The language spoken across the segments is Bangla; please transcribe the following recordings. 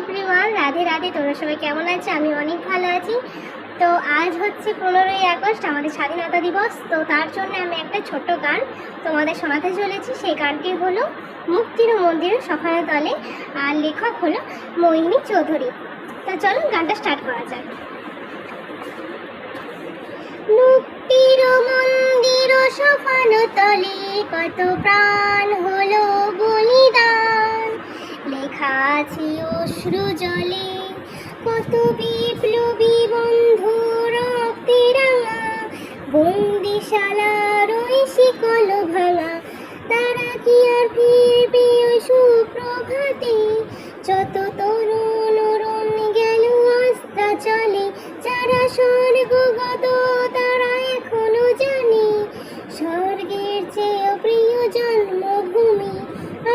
এভরিওয়ান, রাধে রাধে। তোমরা সবাই কেমন আছো? আমি অনেক ভালো আছি। তো আজ হচ্ছে 15ই আগস্ট, আমাদের স্বাধীনতা দিবস। তো তার জন্য আমি একটা ছোট্ট গান তোমাদের শোনাতে চলেছি। সেই গানটি হলো মুক্তির মন্দির সফানো তলে, আর লেখক হলো মোহিনী চৌধুরী। তো চলো গানটা স্টার্ট করা যাক। মুক্তির মন্দির সফানো তলে কত প্রাণ হলো বলিদান, লেখা আছে অশ্রু জলে কত বিপ্লবী বন্ধু রক্তে রাঙা, বন্দিশালার ওই শিকল ভাঙা, তারা কি আর ফিরবে ওই সুপ্রভাতে? যত তরুণ অরুণ গেল আস্থা চলে, যারা স্বর্গগত তারা এখনো জানে স্বর্গের চেয়ে প্রিয় জন্মভূমি।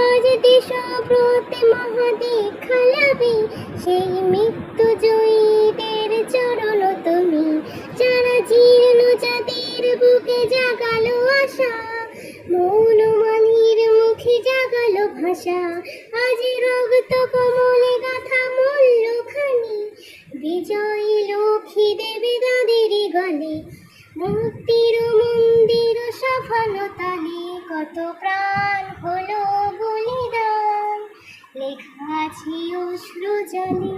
আজ দেশপ্রতি মহাদীক্ষা লাভে, সেই মৃত্যু জয়ীদের চরণ তুমি, যারা জীর্ণ জাতির বুকে জাগালো আশা, মৌন মানির মুখে জাগালো ভাষা। আজ রক্ত কমলে গাথা মূল্যখানি, বিজয়ী লক্ষ্মী দেবী তাদেরই গলে। মুক্তির মন্দির সফানো তলে কত প্রাণ হলো বলিদান, লেখা আছে অশ্রু জলে।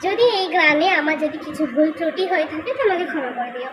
যদি এই গানে আমার যদি কিছু ভুল ত্রুটি হয়ে থাকে তো আমাকে ক্ষমা করে দিও।